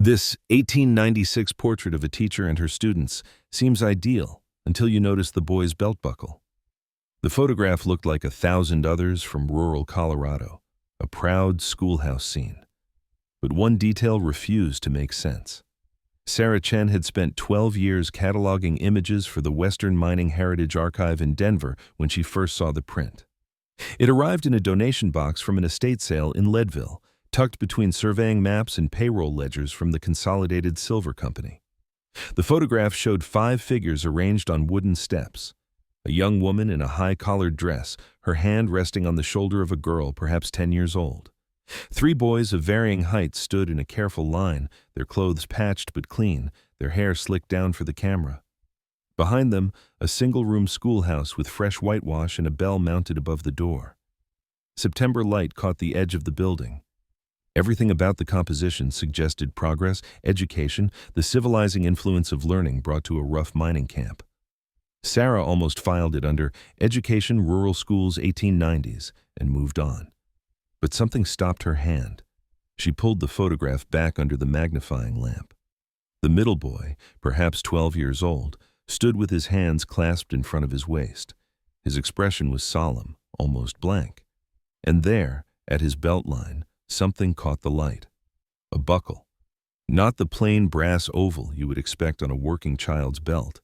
This 1896 portrait of a teacher and her students seems ideal until you notice the boy's belt buckle. The photograph looked like 1,000 others from rural Colorado, a proud schoolhouse scene. But one detail refused to make sense. Sarah Chen had spent 12 years cataloging images for the Western Mining Heritage Archive in Denver when she first saw the print. It arrived in a donation box from an estate sale in Leadville, tucked between surveying maps and payroll ledgers from the Consolidated Silver Company. The photograph showed 5 figures arranged on wooden steps. A young woman in a high-collared dress, her hand resting on the shoulder of a girl perhaps 10 years old. 3 boys of varying heights stood in a careful line, their clothes patched but clean, their hair slicked down for the camera. Behind them, a single-room schoolhouse with fresh whitewash and a bell mounted above the door. September light caught the edge of the building. Everything about the composition suggested progress, education, the civilizing influence of learning brought to a rough mining camp. Sarah almost filed it under Education Rural Schools 1890s and moved on. But something stopped her hand. She pulled the photograph back under the magnifying lamp. The middle boy, perhaps 12 years old, stood with his hands clasped in front of his waist. His expression was solemn, almost blank. And there, at his belt line, something caught the light. A buckle. Not the plain brass oval you would expect on a working child's belt.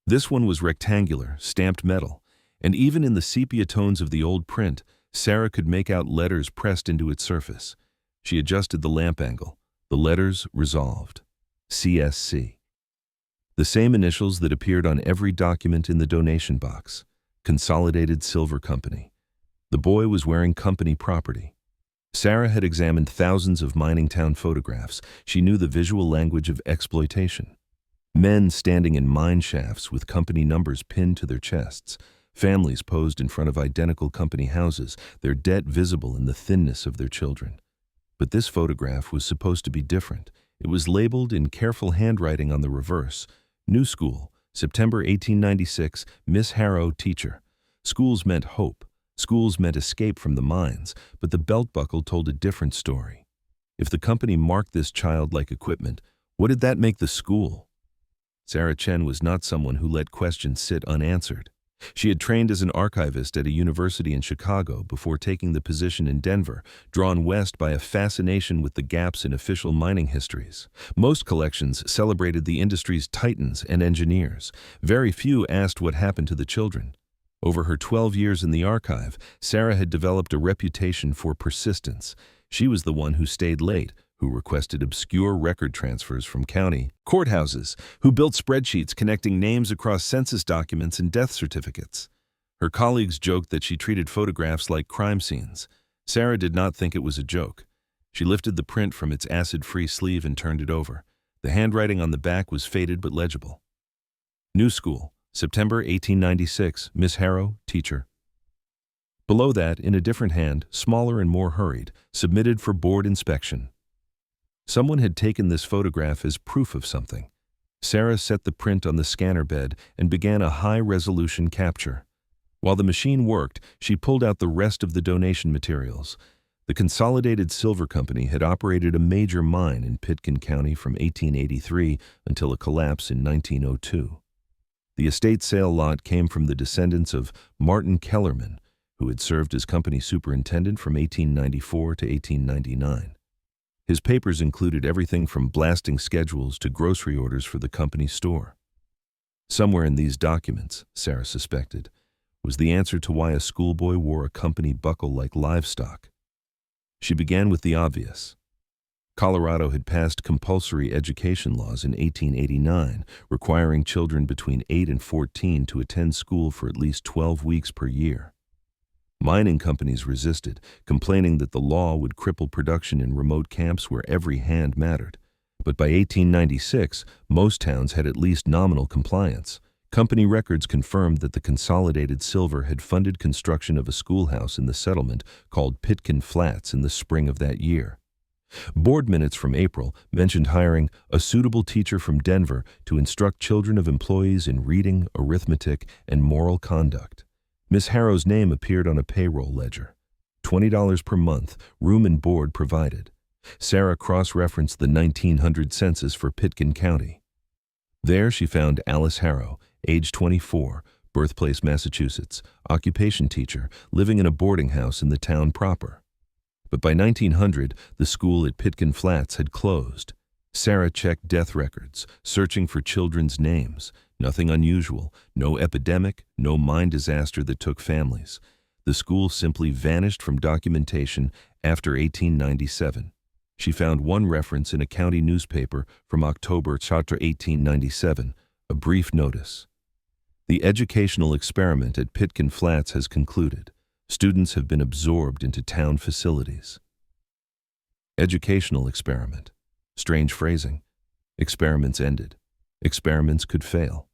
This one was rectangular, stamped metal, and even in the sepia tones of the old print, Sarah could make out letters pressed into its surface. She adjusted the lamp angle. The letters resolved. CSC. The same initials that appeared on every document in the donation box. Consolidated Silver Company. The boy was wearing company property. Sarah had examined thousands of mining town photographs. She knew the visual language of exploitation. Men standing in mine shafts with company numbers pinned to their chests. Families posed in front of identical company houses, their debt visible in the thinness of their children. But this photograph was supposed to be different. It was labeled in careful handwriting on the reverse. New School, September 1896, Miss Harrow, teacher. Schools meant hope. Schools meant escape from the mines, but the belt buckle told a different story. If the company marked this child like equipment, what did that make the school? Sarah Chen was not someone who let questions sit unanswered. She had trained as an archivist at a university in Chicago before taking the position in Denver, drawn west by a fascination with the gaps in official mining histories. Most collections celebrated the industry's titans and engineers. Very few asked what happened to the children. Over her 12 years in the archive, Sarah had developed a reputation for persistence. She was the one who stayed late, who requested obscure record transfers from county courthouses, who built spreadsheets connecting names across census documents and death certificates. Her colleagues joked that she treated photographs like crime scenes. Sarah did not think it was a joke. She lifted the print from its acid-free sleeve and turned it over. The handwriting on the back was faded but legible. New School, September 1896, Miss Harrow, teacher. Below that, in a different hand, smaller and more hurried, submitted for board inspection. Someone had taken this photograph as proof of something. Sarah set the print on the scanner bed and began a high-resolution capture. While the machine worked, she pulled out the rest of the donation materials. The Consolidated Silver Company had operated a major mine in Pitkin County from 1883 until a collapse in 1902. The estate sale lot came from the descendants of Martin Kellerman, who had served as company superintendent from 1894 to 1899. His papers included everything from blasting schedules to grocery orders for the company store. Somewhere in these documents, Sarah suspected, was the answer to why a schoolboy wore a company buckle like livestock. She began with the obvious. Colorado had passed compulsory education laws in 1889, requiring children between 8 and 14 to attend school for at least 12 weeks per year. Mining companies resisted, complaining that the law would cripple production in remote camps where every hand mattered. But by 1896, most towns had at least nominal compliance. Company records confirmed that the Consolidated Silver had funded construction of a schoolhouse in the settlement called Pitkin Flats in the spring of that year. Board minutes from April mentioned hiring a suitable teacher from Denver to instruct children of employees in reading, arithmetic, and moral conduct. Miss Harrow's name appeared on a payroll ledger. $20 per month, room and board provided. Sarah cross-referenced the 1900 census for Pitkin County. There she found Alice Harrow, age 24, birthplace Massachusetts, occupation teacher, living in a boarding house in the town proper. But by 1900, the school at Pitkin Flats had closed. Sarah checked death records, searching for children's names. Nothing unusual, no epidemic, no mine disaster that took families. The school simply vanished from documentation after 1897. She found one reference in a county newspaper from October 1897, a brief notice. The educational experiment at Pitkin Flats has concluded. Students have been absorbed into town facilities. Educational experiment. Strange phrasing. Experiments ended. Experiments could fail.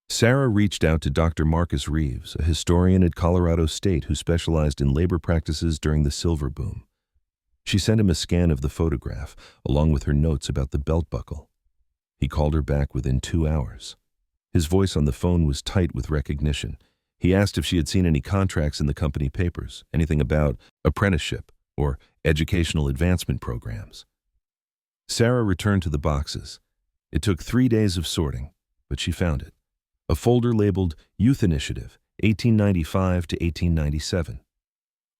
Sarah reached out to Dr. Marcus Reeves, a historian at Colorado State who specialized in labor practices during the silver boom. She sent him a scan of the photograph, along with her notes about the belt buckle. He called her back within 2 hours. His voice on the phone was tight with recognition. He asked if she had seen any contracts in the company papers, anything about apprenticeship or educational advancement programs. Sarah returned to the boxes. It took 3 days of sorting, but she found it. A folder labeled Youth Initiative, 1895 to 1897.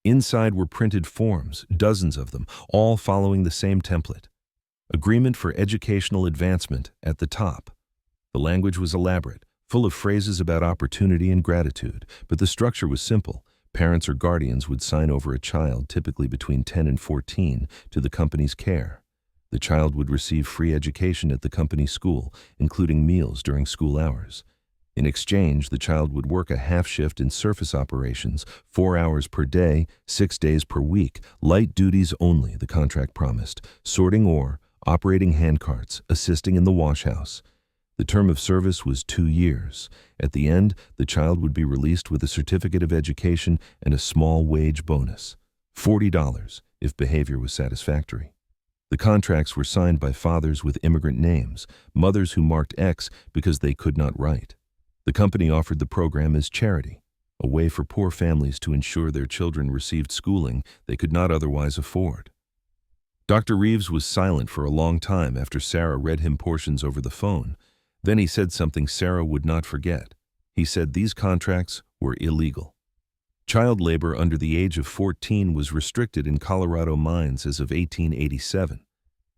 Inside were printed forms, dozens of them, all following the same template. Agreement for educational advancement at the top. The language was elaborate, full of phrases about opportunity and gratitude, but the structure was simple. Parents or guardians would sign over a child, typically between 10 and 14, to the company's care. The child would receive free education at the company school, including meals during school hours. In exchange, the child would work a half shift in surface operations, 4 hours per day, 6 days per week, light duties only, the contract promised, sorting ore, operating handcarts, assisting in the wash house. The term of service was 2 years. At the end, the child would be released with a certificate of education and a small wage bonus, $40, if behavior was satisfactory. The contracts were signed by fathers with immigrant names, mothers who marked X because they could not write. The company offered the program as charity, a way for poor families to ensure their children received schooling they could not otherwise afford. Dr. Reeves was silent for a long time after Sarah read him portions over the phone. Then he said something Sarah would not forget. He said these contracts were illegal. Child labor under the age of 14 was restricted in Colorado mines as of 1887.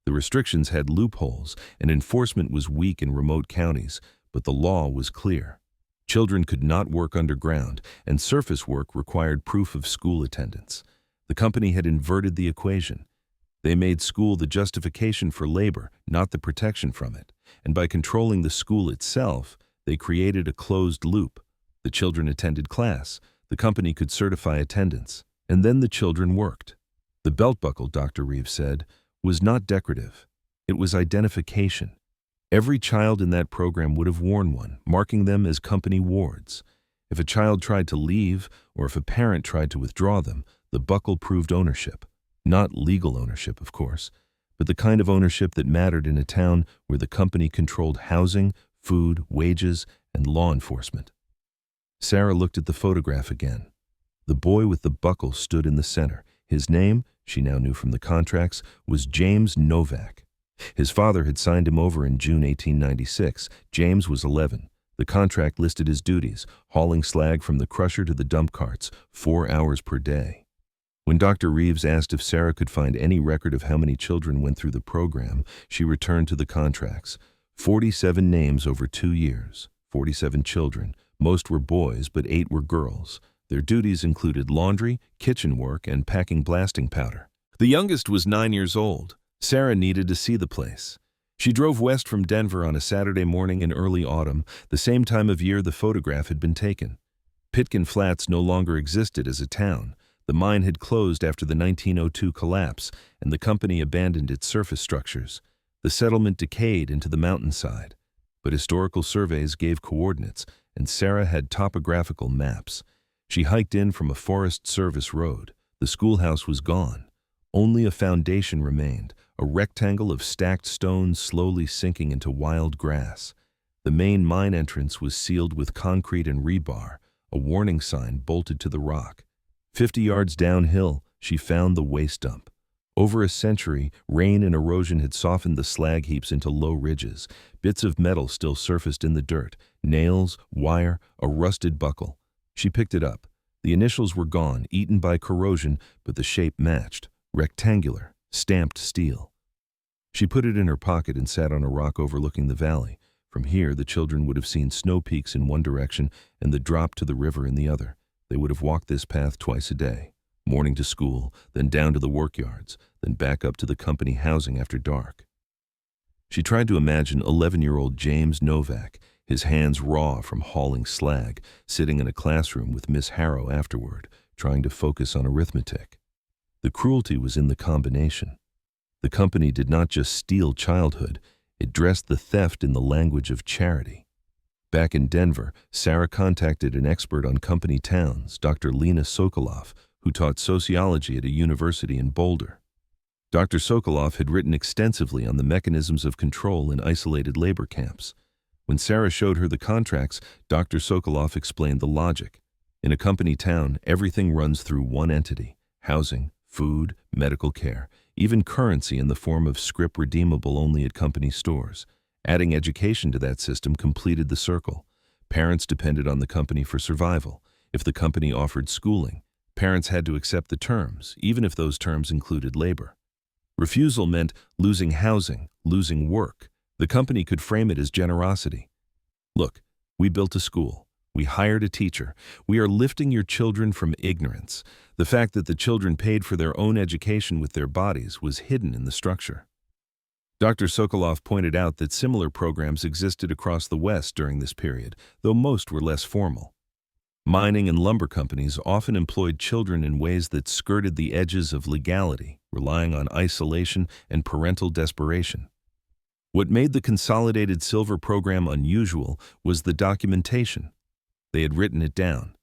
The restrictions had loopholes, and enforcement was weak in remote counties, but the law was clear. Children could not work underground, and surface work required proof of school attendance. The company had inverted the equation. They made school the justification for labor, not the protection from it. And by controlling the school itself, they created a closed loop. The children attended class, the company could certify attendance, and then the children worked. The belt buckle, Dr. Reeves said, was not decorative. It was identification. Every child in that program would have worn one, marking them as company wards. If a child tried to leave, or if a parent tried to withdraw them, the buckle proved ownership. Not legal ownership, of course, but the kind of ownership that mattered in a town where the company controlled housing, food, wages, and law enforcement. Sarah looked at the photograph again. The boy with the buckle stood in the center. His name, she now knew from the contracts, was James Novak. His father had signed him over in June 1896. James was 11. The contract listed his duties, hauling slag from the crusher to the dump carts, 4 hours per day. When Dr. Reeves asked if Sarah could find any record of how many children went through the program, she returned to the contracts. 47 names over 2 years, 47 children. Most were boys, but 8 were girls. Their duties included laundry, kitchen work, and packing blasting powder. The youngest was 9 years old. Sarah needed to see the place. She drove west from Denver on a Saturday morning in early autumn, the same time of year the photograph had been taken. Pitkin Flats no longer existed as a town. The mine had closed after the 1902 collapse, and the company abandoned its surface structures. The settlement decayed into the mountainside. But historical surveys gave coordinates, and Sarah had topographical maps. She hiked in from a Forest Service road. The schoolhouse was gone. Only a foundation remained, a rectangle of stacked stones slowly sinking into wild grass. The main mine entrance was sealed with concrete and rebar, a warning sign bolted to the rock. 50 yards downhill, she found the waste dump. Over a century, rain and erosion had softened the slag heaps into low ridges. Bits of metal still surfaced in the dirt: nails, wire, a rusted buckle. She picked it up. The initials were gone, eaten by corrosion, but the shape matched: rectangular, stamped steel. She put it in her pocket and sat on a rock overlooking the valley. From here, the children would have seen snow peaks in one direction and the drop to the river in the other. They would have walked this path twice a day: morning to school, then down to the workyards, then back up to the company housing after dark. She tried to imagine 11-year-old James Novak, his hands raw from hauling slag, sitting in a classroom with Miss Harrow afterward, trying to focus on arithmetic. The cruelty was in the combination. The company did not just steal childhood, it dressed the theft in the language of charity. Back in Denver, Sarah contacted an expert on company towns, Dr. Lena Sokoloff, who taught sociology at a university in Boulder. Dr. Sokoloff had written extensively on the mechanisms of control in isolated labor camps. When Sarah showed her the contracts, Dr. Sokoloff explained the logic. In a company town, everything runs through one entity: housing, food, medical care, even currency in the form of scrip redeemable only at company stores. Adding education to that system completed the circle. Parents depended on the company for survival. If the company offered schooling, parents had to accept the terms, even if those terms included labor. Refusal meant losing housing, losing work. The company could frame it as generosity. Look, we built a school. We hired a teacher. We are lifting your children from ignorance. The fact that the children paid for their own education with their bodies was hidden in the structure. Dr. Sokoloff pointed out that similar programs existed across the West during this period, though most were less formal. Mining and lumber companies often employed children in ways that skirted the edges of legality, relying on isolation and parental desperation. What made the Consolidated Silver program unusual was the documentation. They had written it down.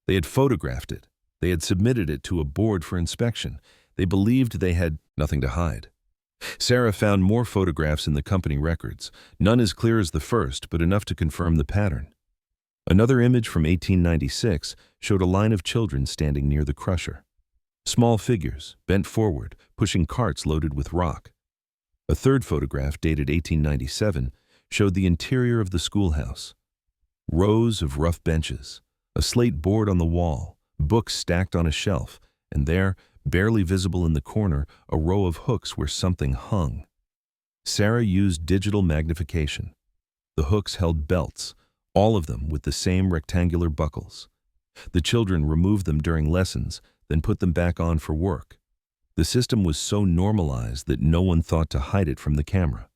They had photographed it. They had submitted it to a board for inspection. They believed they had nothing to hide. Sarah found more photographs in the company records, none as clear as the first, but enough to confirm the pattern. Another image from 1896 showed a line of children standing near the crusher. Small figures, bent forward, pushing carts loaded with rock. A third photograph, dated 1897, showed the interior of the schoolhouse. Rows of rough benches, a slate board on the wall, books stacked on a shelf, and there, barely visible in the corner, a row of hooks where something hung. Sarah used digital magnification. The hooks held belts, all of them with the same rectangular buckles. The children removed them during lessons, then put them back on for work. The system was so normalized that no one thought to hide it from the camera.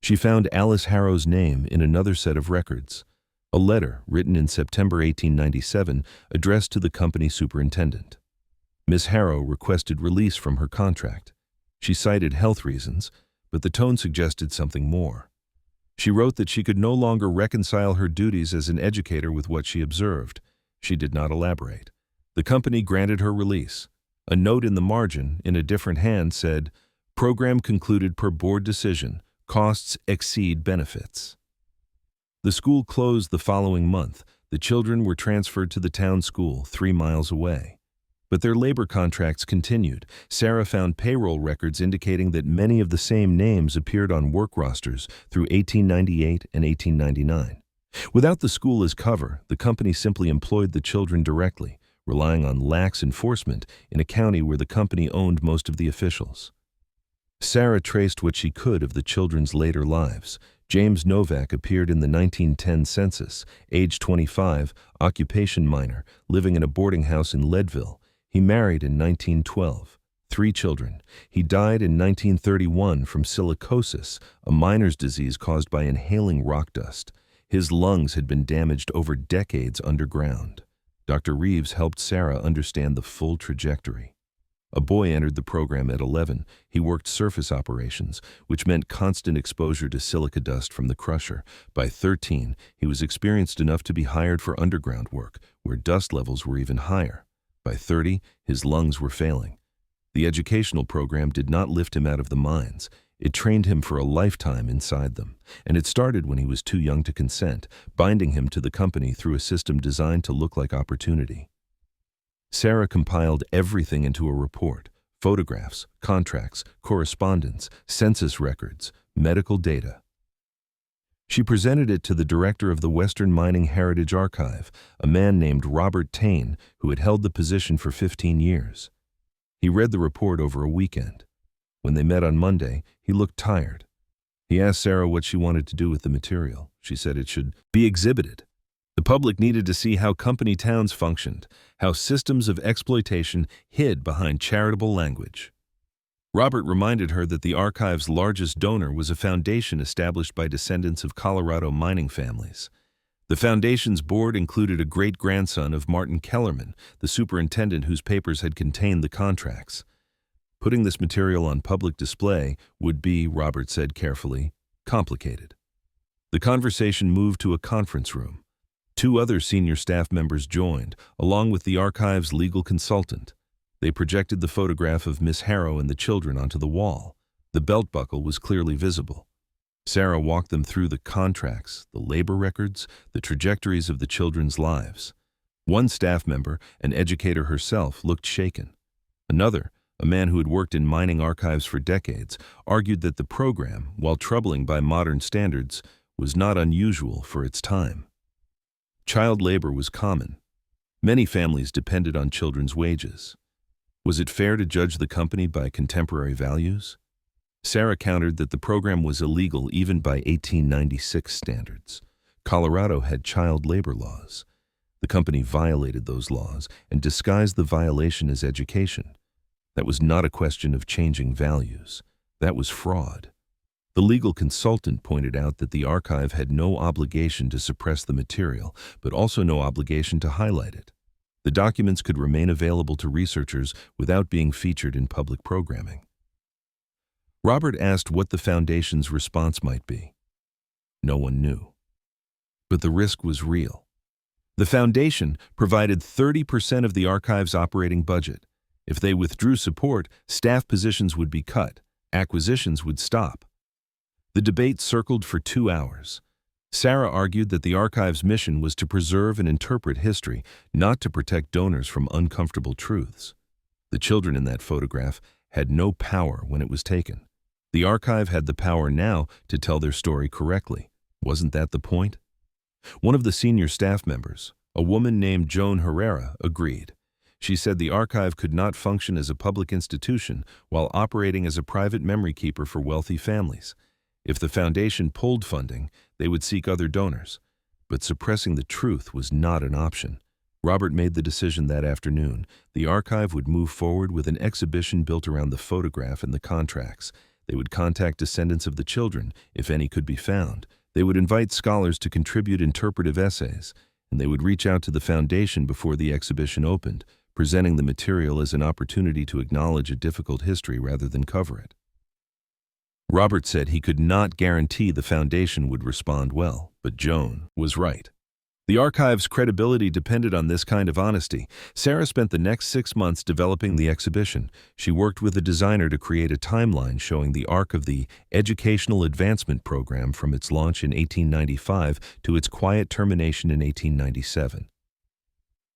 She found Alice Harrow's name in another set of records, a letter written in September 1897 addressed to the company superintendent. Miss Harrow requested release from her contract. She cited health reasons, but the tone suggested something more. She wrote that she could no longer reconcile her duties as an educator with what she observed. She did not elaborate. The company granted her release. A note in the margin, in a different hand, said, "Program concluded per board decision. Costs exceed benefits." The school closed the following month. The children were transferred to the town school 3 miles away. But their labor contracts continued. Sarah found payroll records indicating that many of the same names appeared on work rosters through 1898 and 1899. Without the school as cover, the company simply employed the children directly, relying on lax enforcement in a county where the company owned most of the officials. Sarah traced what she could of the children's later lives. James Novak appeared in the 1910 census, age 25, occupation minor, living in a boarding house in Leadville. He married in 1912, 3 children. He died in 1931 from silicosis, a miner's disease caused by inhaling rock dust. His lungs had been damaged over decades underground. Dr. Reeves helped Sarah understand the full trajectory. A boy entered the program at 11. He worked surface operations, which meant constant exposure to silica dust from the crusher. By 13, he was experienced enough to be hired for underground work, where dust levels were even higher. By 30, his lungs were failing. The educational program did not lift him out of the mines. It trained him for a lifetime inside them, and it started when he was too young to consent, binding him to the company through a system designed to look like opportunity. Sarah compiled everything into a report: photographs, contracts, correspondence, census records, medical data. She presented it to the director of the Western Mining Heritage Archive, a man named Robert Taine, who had held the position for 15 years. He read the report over a weekend. When they met on Monday, he looked tired. He asked Sarah what she wanted to do with the material. She said it should be exhibited. The public needed to see how company towns functioned, how systems of exploitation hid behind charitable language. Robert reminded her that the archive's largest donor was a foundation established by descendants of Colorado mining families. The foundation's board included a great-grandson of Martin Kellerman, the superintendent whose papers had contained the contracts. Putting this material on public display would be, Robert said carefully, complicated. The conversation moved to a conference room. 2 other senior staff members joined, along with the archive's legal consultant. They projected the photograph of Miss Harrow and the children onto the wall. The belt buckle was clearly visible. Sarah walked them through the contracts, the labor records, the trajectories of the children's lives. One staff member, an educator herself, looked shaken. Another, a man who had worked in mining archives for decades, argued that the program, while troubling by modern standards, was not unusual for its time. Child labor was common. Many families depended on children's wages. Was it fair to judge the company by contemporary values? Sarah countered that the program was illegal even by 1896 standards. Colorado had child labor laws. The company violated those laws and disguised the violation as education. That was not a question of changing values. That was fraud. The legal consultant pointed out that the archive had no obligation to suppress the material, but also no obligation to highlight it. The documents could remain available to researchers without being featured in public programming. Robert asked what the foundation's response might be. No one knew. But the risk was real. The foundation provided 30% of the archive's operating budget. If they withdrew support, staff positions would be cut, acquisitions would stop. The debate circled for 2 hours. Sarah argued that the archive's mission was to preserve and interpret history, not to protect donors from uncomfortable truths. The children in that photograph had no power when it was taken. The archive had the power now to tell their story correctly. Wasn't that the point? One of the senior staff members, a woman named Joan Herrera, agreed. She said the archive could not function as a public institution while operating as a private memory keeper for wealthy families. If the foundation pulled funding, they would seek other donors. But suppressing the truth was not an option. Robert made the decision that afternoon. The archive would move forward with an exhibition built around the photograph and the contracts. They would contact descendants of the children, if any could be found. They would invite scholars to contribute interpretive essays, and they would reach out to the foundation before the exhibition opened, presenting the material as an opportunity to acknowledge a difficult history rather than cover it. Robert said he could not guarantee the foundation would respond well, but Joan was right. The archive's credibility depended on this kind of honesty. Sarah spent the next 6 months developing the exhibition. She worked with a designer to create a timeline showing the arc of the Educational Advancement Program from its launch in 1895 to its quiet termination in 1897.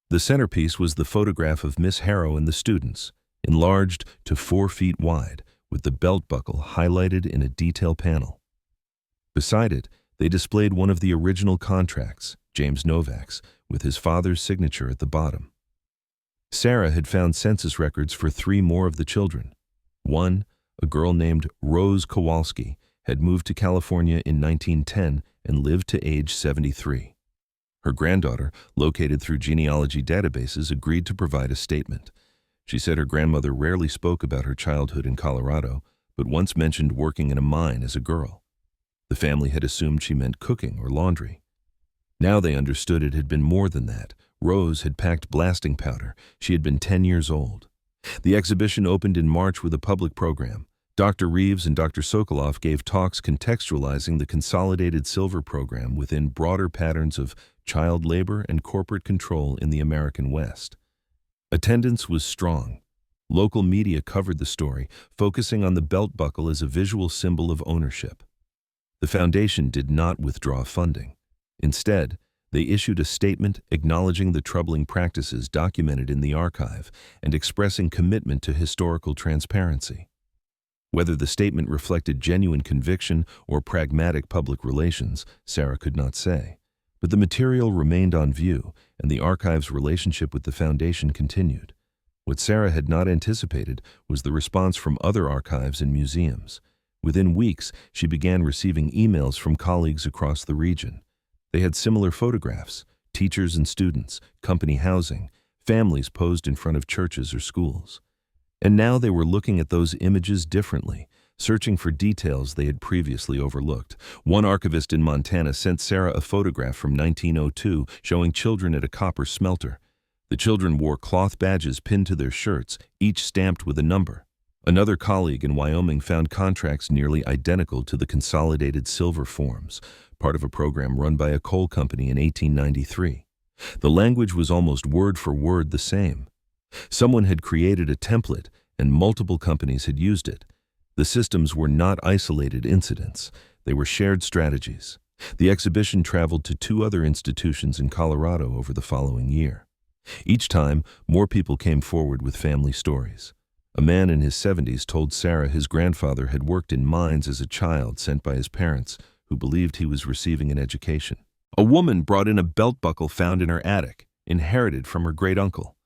The centerpiece was the photograph of Miss Harrow and the students, enlarged to 4 feet wide, with the belt buckle highlighted in a detail panel. Beside it, they displayed one of the original contracts, James Novak's, with his father's signature at the bottom. Sarah had found census records for 3 more of the children. One, a girl named Rose Kowalski, had moved to California in 1910 and lived to age 73. Her granddaughter, located through genealogy databases, agreed to provide a statement. She said her grandmother rarely spoke about her childhood in Colorado, but once mentioned working in a mine as a girl. The family had assumed she meant cooking or laundry. Now they understood it had been more than that. Rose had packed blasting powder. She had been 10 years old. The exhibition opened in March with a public program. Dr. Reeves and Dr. Sokoloff gave talks contextualizing the Consolidated Silver Program within broader patterns of child labor and corporate control in the American West. Attendance was strong. Local media covered the story, focusing on the belt buckle as a visual symbol of ownership. The foundation did not withdraw funding. Instead, They issued a statement acknowledging the troubling practices documented in the archive and expressing commitment to historical transparency. Whether the statement reflected genuine conviction or pragmatic public relations, Sarah could not say. But the material remained on view, and the archive's relationship with the Foundation continued. What Sarah had not anticipated was the response from other archives and museums. Within weeks, she began receiving emails from colleagues across the region. They had similar photographs: teachers and students, company housing, families posed in front of churches or schools. And now they were looking at those images differently, searching for details they had previously overlooked. One archivist in Montana sent Sarah a photograph from 1902 showing children at a copper smelter. The children wore cloth badges pinned to their shirts, each stamped with a number. Another colleague in Wyoming found contracts nearly identical to the consolidated silver forms, part of a program run by a coal company in 1893. The language was almost word for word the same. Someone had created a template, and multiple companies had used it. The systems were not isolated incidents. They were shared strategies. The exhibition traveled to 2 other institutions in Colorado over the following year. Each time, more people came forward with family stories. A man in his 70s told Sarah his grandfather had worked in mines as a child sent by his parents, who believed he was receiving an education. A woman brought in a belt buckle found in her attic, inherited from her great-uncle.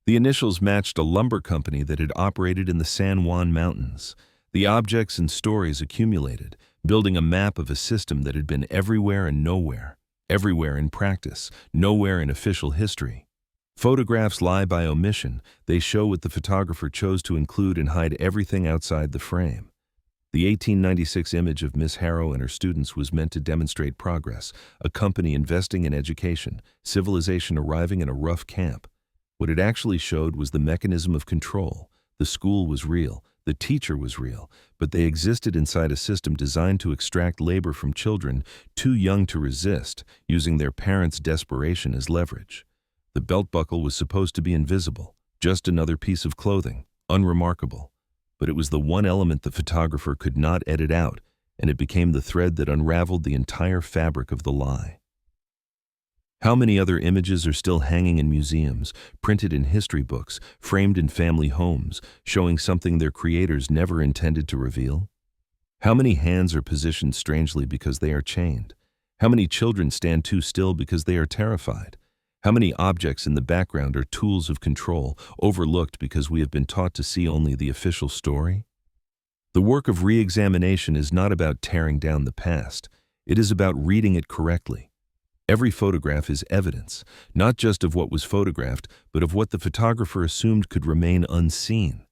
The initials matched a lumber company that had operated in the San Juan Mountains. The objects and stories accumulated, building a map of a system that had been everywhere and nowhere, everywhere in practice, nowhere in official history. Photographs lie by omission. They show what the photographer chose to include and hide everything outside the frame. The 1896 image of Miss Harrow and her students was meant to demonstrate progress, a company investing in education, civilization arriving in a rough camp. What it actually showed was the mechanism of control. The school was real, the teacher was real, but they existed inside a system designed to extract labor from children too young to resist, using their parents' desperation as leverage. The belt buckle was supposed to be invisible, just another piece of clothing, unremarkable. But it was the one element the photographer could not edit out, and it became the thread that unraveled the entire fabric of the lie. How many other images are still hanging in museums, printed in history books, framed in family homes, showing something their creators never intended to reveal? How many hands are positioned strangely because they are chained? How many children stand too still because they are terrified? How many objects in the background are tools of control, overlooked because we have been taught to see only the official story? The work of re-examination is not about tearing down the past. It is about reading it correctly. Every photograph is evidence, not just of what was photographed, but of what the photographer assumed could remain unseen.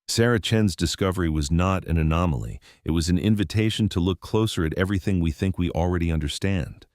Sarah Chen's discovery was not an anomaly. It was an invitation to look closer at everything we think we already understand.